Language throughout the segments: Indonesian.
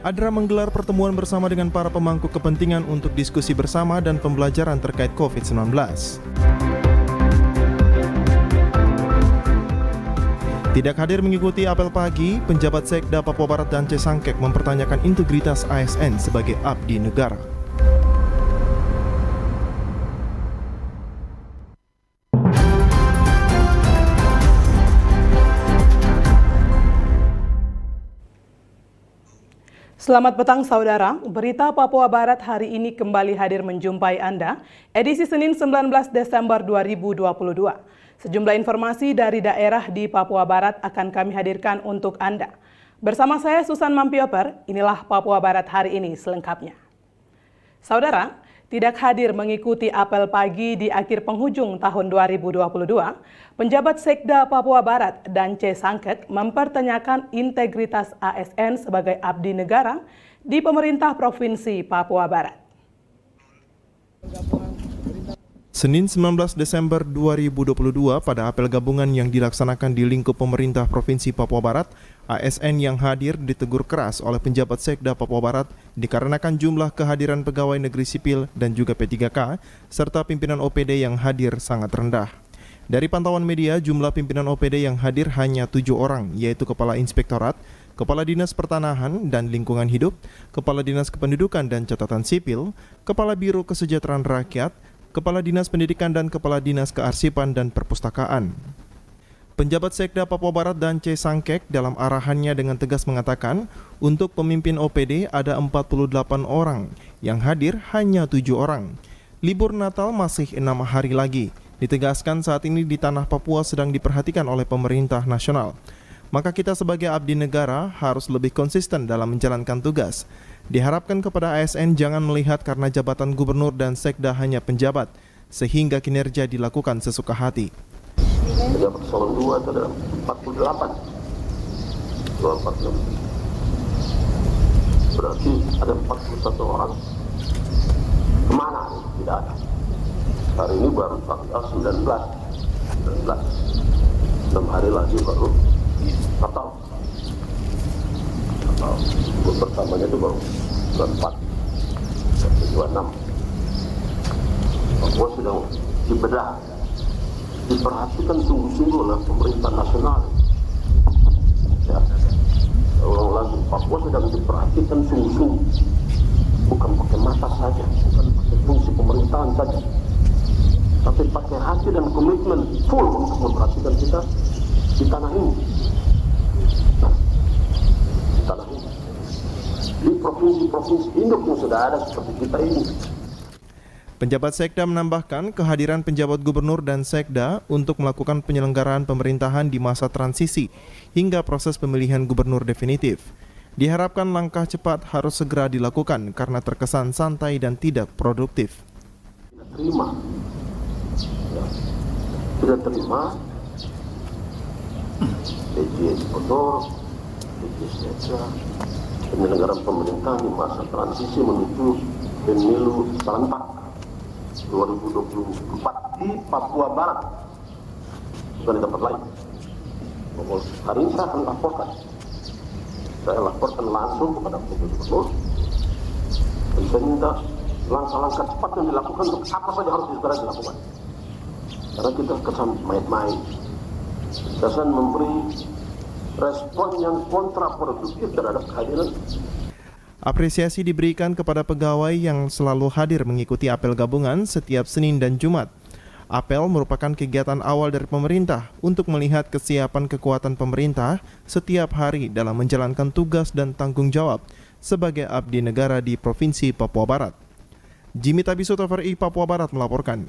ADRA menggelar pertemuan bersama dengan para pemangku kepentingan untuk diskusi bersama dan pembelajaran terkait COVID-19. Tidak hadir mengikuti apel pagi, penjabat Sekda Papua Barat dan C. Sangkek mempertanyakan integritas ASN sebagai abdi negara. Selamat petang saudara, berita Papua Barat hari ini kembali hadir menjumpai Anda, edisi Senin 19 Desember 2022. Sejumlah informasi dari daerah di Papua Barat akan kami hadirkan untuk Anda. Bersama saya Susan Mampioper, inilah Papua Barat hari ini selengkapnya. Saudara, tidak hadir mengikuti apel pagi di akhir penghujung tahun 2022, penjabat Sekda Papua Barat dan C. Sangkek mempertanyakan integritas ASN sebagai abdi negara di pemerintah Provinsi Papua Barat. Senin 19 Desember 2022 pada apel gabungan yang dilaksanakan di lingkup pemerintah Provinsi Papua Barat, ASN yang hadir ditegur keras oleh penjabat Sekda Papua Barat dikarenakan jumlah kehadiran pegawai negeri sipil dan juga P3K serta pimpinan OPD yang hadir sangat rendah. Dari pantauan media, jumlah pimpinan OPD yang hadir hanya 7 orang, yaitu Kepala Inspektorat, Kepala Dinas Pertanahan dan Lingkungan Hidup, Kepala Dinas Kependudukan dan Catatan Sipil, Kepala Biro Kesejahteraan Rakyat, Kepala Dinas Pendidikan dan Kepala Dinas Kearsipan dan Perpustakaan. Penjabat Sekda Papua Barat dan C. Sangkek dalam arahannya dengan tegas mengatakan, untuk pemimpin OPD ada 48 orang, yang hadir hanya 7 orang. Libur Natal masih 6 hari lagi. Ditegaskan saat ini di tanah Papua sedang diperhatikan oleh pemerintah nasional. Maka kita sebagai abdi negara harus lebih konsisten dalam menjalankan tugas. Diharapkan kepada ASN jangan melihat karena jabatan gubernur dan sekda hanya penjabat, sehingga kinerja dilakukan sesuka hati. Pejabat eselon 2 itu ada 48. 246. Berarti ada 41 orang. Kemana? Tidak ada. Hari ini baru tanggal 19. 6 hari lagi baru Natal. Pertamanya itu baru 24, 26. Papua sedang dibedah, diperhatikan sungguh-sungguh oleh pemerintah nasional. Ya, ulang lagi, Papua sedang diperhatikan sungguh-sungguh, bukan pakai mata saja, bukan pakai fungsi pemerintahan saja, tapi pakai hati dan komitmen full untuk memperhatikan kita di tanah ini. Di provinsi-provinsi induk yang sudah ada seperti kita ini. Penjabat Sekda menambahkan kehadiran penjabat gubernur dan Sekda untuk melakukan penyelenggaraan pemerintahan di masa transisi hingga proses pemilihan gubernur definitif. Diharapkan langkah cepat harus segera dilakukan karena terkesan santai dan tidak produktif. Terima, ya, tidak terima. PJ Gubernur, PJ Sekda, penyelenggaraan pemerintahan di masa transisi menuju pemilu serentak 2024 di Papua Barat. Bukan di tempat lain. Hari ini saya akan laporkan. Saya laporkan langsung kepada PJ Gubernur. Dan saya minta langkah-langkah cepat yang dilakukan untuk apa saja harus segera dilakukan. Karena kita kesan main-main. Kesan memberi respon yang kontraproduktif terhadap kehadiran. Apresiasi diberikan kepada pegawai yang selalu hadir mengikuti apel gabungan setiap Senin dan Jumat. Apel merupakan kegiatan awal dari pemerintah untuk melihat kesiapan kekuatan pemerintah setiap hari dalam menjalankan tugas dan tanggung jawab sebagai abdi negara di Provinsi Papua Barat. Jimmy Tabiso, TVRI Papua Barat melaporkan.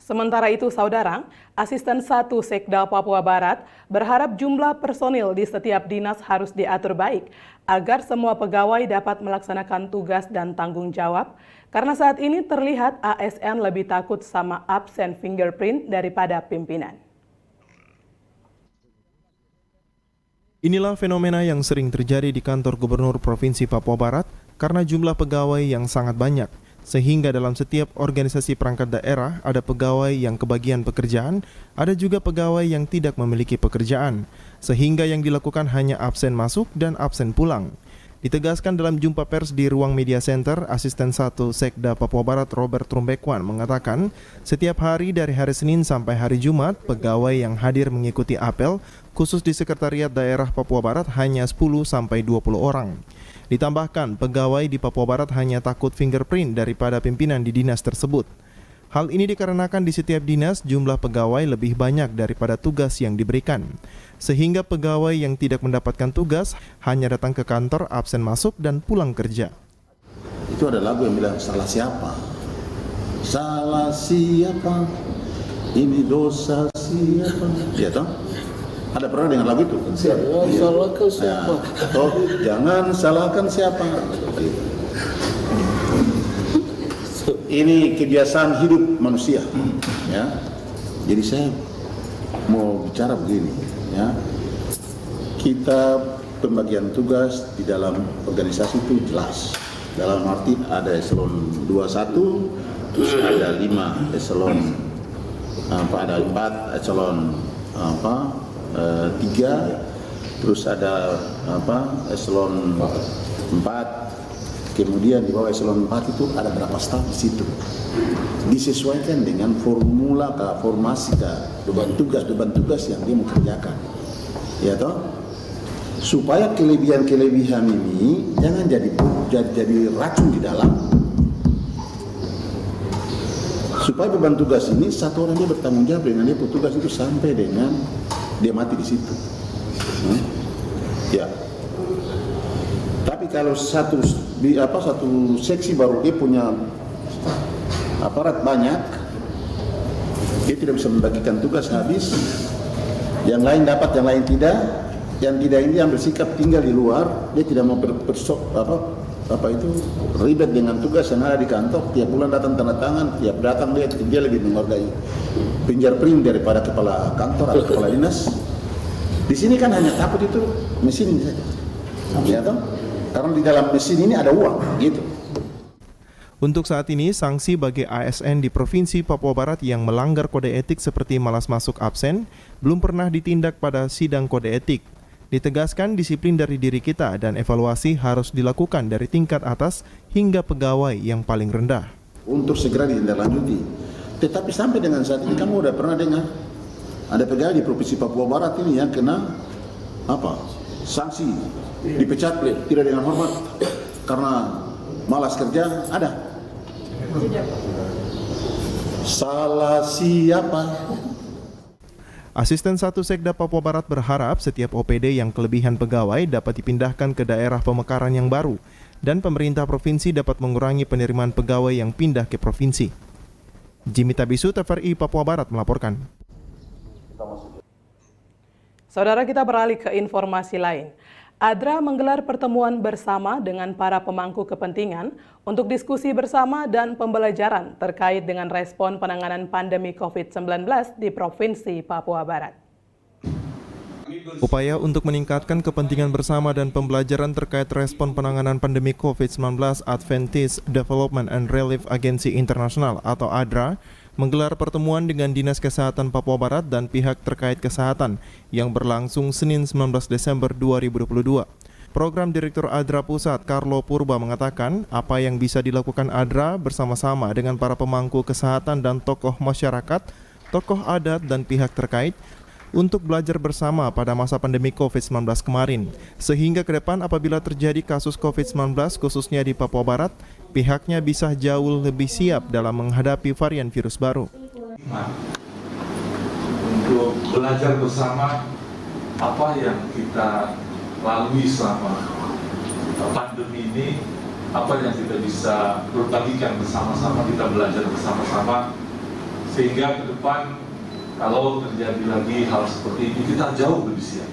Sementara itu, saudara, Asisten 1 Sekda Papua Barat berharap jumlah personil di setiap dinas harus diatur baik agar semua pegawai dapat melaksanakan tugas dan tanggung jawab, karena saat ini terlihat ASN lebih takut sama absen fingerprint daripada pimpinan. Inilah fenomena yang sering terjadi di kantor Gubernur Provinsi Papua Barat karena jumlah pegawai yang sangat banyak, sehingga dalam setiap organisasi perangkat daerah ada pegawai yang kebagian pekerjaan, ada juga pegawai yang tidak memiliki pekerjaan, sehingga yang dilakukan hanya absen masuk dan absen pulang. Ditegaskan dalam jumpa pers di Ruang Media Center, Asisten 1 Sekda Papua Barat Robert Trumbekwan mengatakan, setiap hari dari hari Senin sampai hari Jumat, pegawai yang hadir mengikuti apel, khusus di Sekretariat Daerah Papua Barat hanya 10-20 orang. Ditambahkan, pegawai di Papua Barat hanya takut fingerprint daripada pimpinan di dinas tersebut. Hal ini dikarenakan di setiap dinas jumlah pegawai lebih banyak daripada tugas yang diberikan. Sehingga pegawai yang tidak mendapatkan tugas hanya datang ke kantor, absen masuk dan pulang kerja. Itu ada lagu yang bilang, salah siapa? Salah siapa? Ini dosa siapa? Ya toh? Ada pernah dengar lagu itu? Jangan salahkan siapa? Atau jangan salahkan siapa? Ini kebiasaan hidup manusia, ya. Jadi saya mau bicara begini, ya. Kita pembagian tugas di dalam organisasi itu jelas. Dalam arti ada eselon 21, terus ada 5 eselon ada 4 eselon 3, terus ada eselon 4. Kemudian di bawah eselon 4 itu ada berapa staf di situ. Disesuaikan dengan formula formasi beban tugas yang dia mau kerjakan. Ya toh? Supaya kelebihan ini jangan jadi racun di dalam. Supaya beban tugas ini satu orang dia bertanggung jawab dengan dia petugas itu sampai dengan dia mati di situ. Ya. Tapi kalau satu seksi baru dia punya aparat banyak, dia tidak bisa membagikan tugas habis, yang lain dapat, yang lain tidak. Yang tidak ini yang bersikap tinggal di luar, dia tidak mau ribet dengan tugas yang ada di kantor. Tiap bulan datang tanda tangan, tiap datang dia lebih menghargai fingerprint daripada kepala kantor atau kepala dinas. Di sini kan hanya takut itu mesin ini saja, ya toh? Karena di dalam mesin ini ada uang, gitu. Untuk saat ini, sanksi bagi ASN di Provinsi Papua Barat yang melanggar kode etik seperti malas masuk absen belum pernah ditindak pada sidang kode etik. Ditegaskan disiplin dari diri kita dan evaluasi harus dilakukan dari tingkat atas hingga pegawai yang paling rendah. Untuk segera ditindaklanjuti. Tetapi sampai dengan saat ini kamu udah pernah dengar ada pegawai di Provinsi Papua Barat ini yang kena sanksi, dipecat tidak dengan hormat karena malas kerja? Ada? Salah siapa? Asisten 1 Sekda Papua Barat berharap setiap OPD yang kelebihan pegawai dapat dipindahkan ke daerah pemekaran yang baru dan pemerintah provinsi dapat mengurangi penerimaan pegawai yang pindah ke provinsi. Jimmy Tabisu, TVRI Papua Barat melaporkan. Saudara, kita beralih ke informasi lain. ADRA menggelar pertemuan bersama dengan para pemangku kepentingan untuk diskusi bersama dan pembelajaran terkait dengan respon penanganan pandemi COVID-19 di Provinsi Papua Barat. Upaya untuk meningkatkan kepentingan bersama dan pembelajaran terkait respon penanganan pandemi COVID-19 Adventist Development and Relief Agency International atau ADRA menggelar pertemuan dengan Dinas Kesehatan Papua Barat dan pihak terkait kesehatan yang berlangsung Senin 19 Desember 2022. Program Direktur ADRA Pusat Carlo Purba mengatakan apa yang bisa dilakukan ADRA bersama-sama dengan para pemangku kesehatan dan tokoh masyarakat, tokoh adat dan pihak terkait untuk belajar bersama pada masa pandemi COVID-19 kemarin. Sehingga ke depan apabila terjadi kasus COVID-19 khususnya di Papua Barat, pihaknya bisa jauh lebih siap dalam menghadapi varian virus baru. Untuk belajar bersama apa yang kita lalui selama pandemi ini, apa yang kita bisa berbagikan bersama-sama, kita belajar bersama-sama, sehingga ke depan kalau terjadi lagi hal seperti ini, kita jauh lebih siap.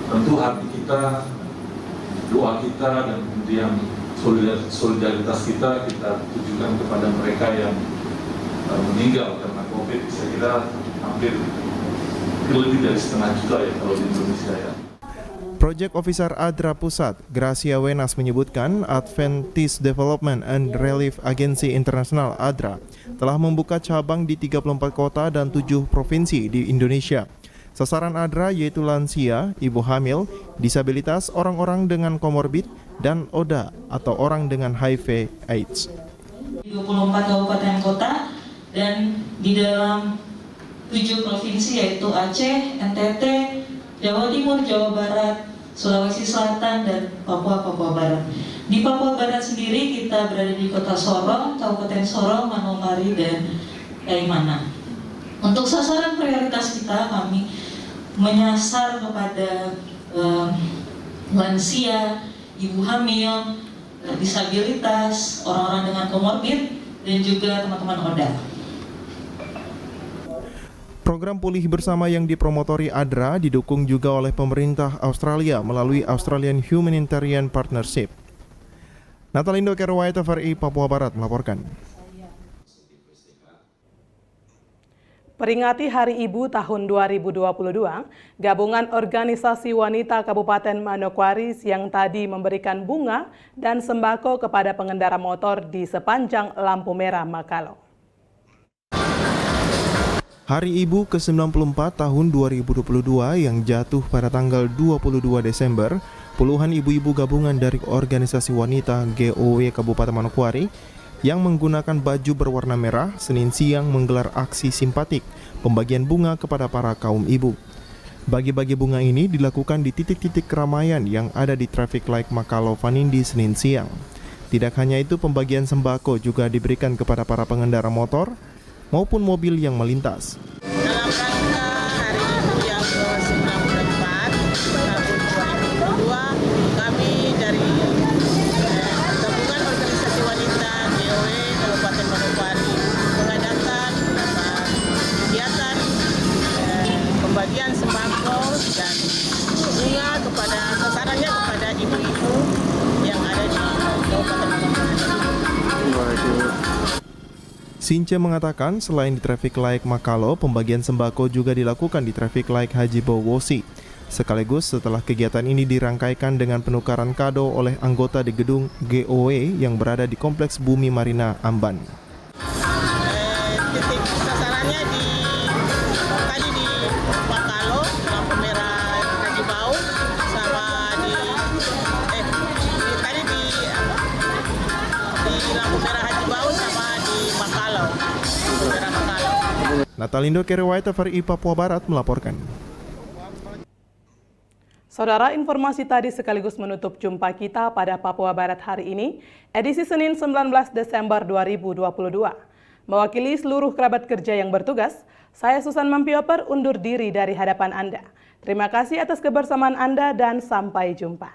Tentu hati kita, doa kita, dan kemudian solidaritas kita tujukan kepada mereka yang meninggal karena COVID. Saya kira hampir lebih dari 1,5 juta ya kalau di Indonesia ya. Project Officer ADRA Pusat, Gracia Wenas menyebutkan Adventist Development and Relief Agency International ADRA telah membuka cabang di 34 kota dan 7 provinsi di Indonesia. Sasaran ADRA yaitu lansia, ibu hamil, disabilitas, orang-orang dengan komorbid, dan ODA atau orang dengan HIV/AIDS. 24 kabupaten kota dan di dalam 7 provinsi yaitu Aceh, NTT, Jawa Timur, Jawa Barat, Sulawesi Selatan, dan Papua Barat. Di Papua Barat sendiri kita berada di Kota Sorong, Kabupaten Sorong, Manokwari, dan Kaimana. Untuk sasaran prioritas kita, kami menyasar kepada lansia, ibu hamil, disabilitas, orang-orang dengan komorbid, dan juga teman-teman ODA. Program pulih bersama yang dipromotori ADRA didukung juga oleh pemerintah Australia melalui Australian Humanitarian Partnership. Natalindo Kerwai, TVRI Papua Barat melaporkan. Peringati Hari Ibu tahun 2022, Gabungan Organisasi Wanita Kabupaten Manokwari siang tadi memberikan bunga dan sembako kepada pengendara motor di sepanjang lampu merah Makalo. Hari Ibu ke-94 tahun 2022 yang jatuh pada tanggal 22 Desember, puluhan ibu-ibu gabungan dari organisasi wanita GOW Kabupaten Manokwari yang menggunakan baju berwarna merah Senin siang menggelar aksi simpatik pembagian bunga kepada para kaum ibu. Bagi-bagi bunga ini dilakukan di titik-titik keramaian yang ada di traffic light Makalo Vanindi Senin siang. Tidak hanya itu, pembagian sembako juga diberikan kepada para pengendara motor maupun mobil yang melintas. Dalam rangka Hari Ibu yang ke-94 tahun 2022, kami dari Gabungan Organisasi Wanita GOW Kabupaten Manokwari mengadakan kegiatan pembagian sembako dan bunga kepada sasarannya kepada ibu-ibu yang ada di Kabupaten Manokwari. Since mengatakan selain di traffic light Makalo, pembagian sembako juga dilakukan di traffic light Haji Bowosi. Sekaligus setelah kegiatan ini dirangkaikan dengan penukaran kado oleh anggota di gedung GOW yang berada di Kompleks Bumi Marina Amban. Titik sasarannya tadi di Makalo, lampu merah Haji Bau, sama di lampu merah Haji Bau sama di Makalo, lampu merah Makalo. Natalindo Kerwai, TVRI Papua Barat melaporkan. Saudara, informasi tadi sekaligus menutup jumpa kita pada Papua Barat hari ini, edisi Senin 19 Desember 2022. Mewakili seluruh kerabat kerja yang bertugas, saya Susan Mampioper undur diri dari hadapan Anda. Terima kasih atas kebersamaan Anda dan sampai jumpa.